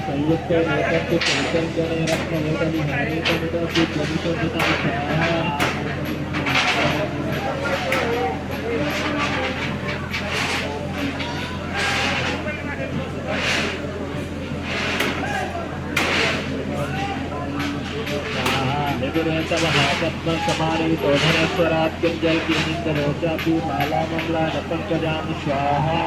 संयुक्त परिचंजने समानितोधनेश्वरात्मजल माला मंगला पंकजाम स्वाहा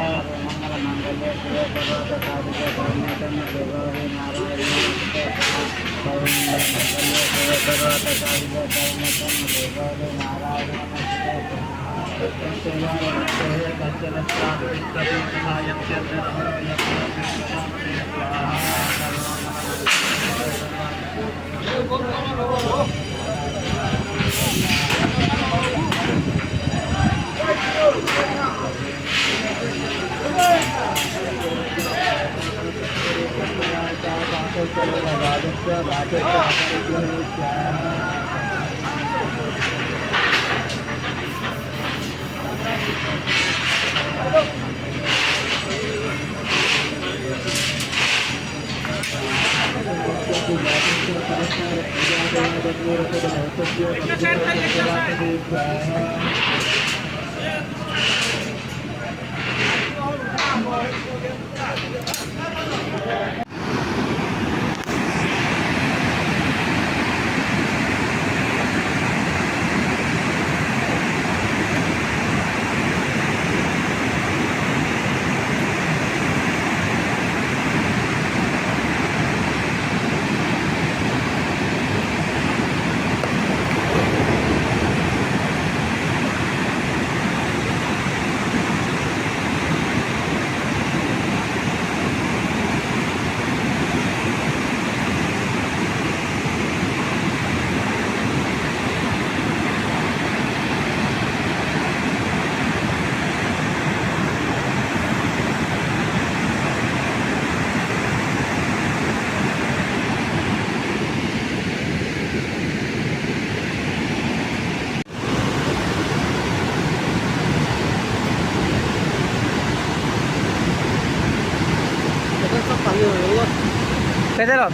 कैसे लो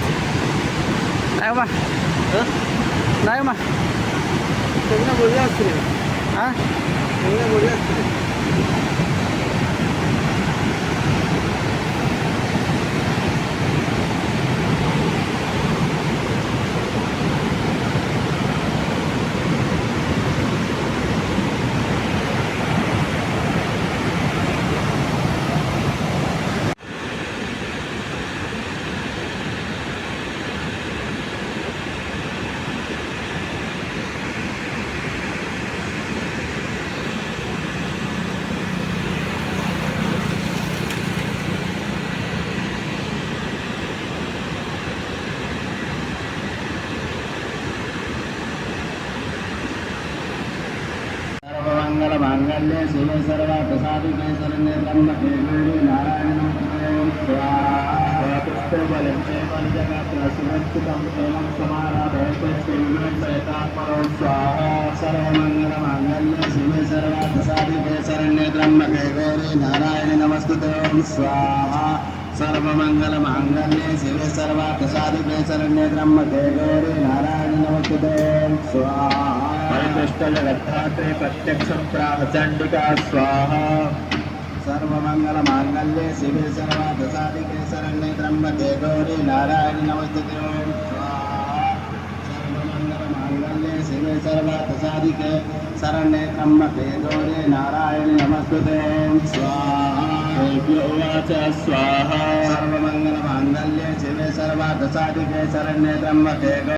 नायक मा नायक मा बढ़िया हाँ बढ़िया मांगल्ये शिवे सर्वार्थसाधिके शरण्ये त्र्यंबके गौरी नारायणी नमोस्तुते स्वाहा पुष्पबलं चैवनिजगात्र सुरक्षितं एवं समाराधयते श्रीगुणसहितात्मनो स्वाहा सर्वमङ्गलमाङ्गल्ये शिवे सर्वार्थसाधिके शरण्ये त्र्यंबके गौरी नारायणी नमोस्तुते स्वाहा सर्वमङ्गलमाङ्गल्ये शिवे सर्वार्थसाधिके शरण्ये त्र्यंबके गौरी नारायणी नमोस्तुते स्वाहा परिदुष्टजगद्धात्रे प्रत्यक्षं प्राहचण्डिका स्वाहा सर्वमङ्गलमाङ्गल्ये शिवे सर्वार्थसाधिके शरण्ये त्र्यंबके गौरी नारायणी नमोस्तुते स्वाहा सर्वमङ्गलमाङ्गल्ये शिवे सर्वार्थसाधिके शरण्ये त्र्यंबके गौरी नारायणी नमोस्तुते स्वाहा उवाच स्वाहा सर्वमङ्गलमाङ्गल्ये शिवे सर्वार्थसाधिके शरण्ये त्र्यंबके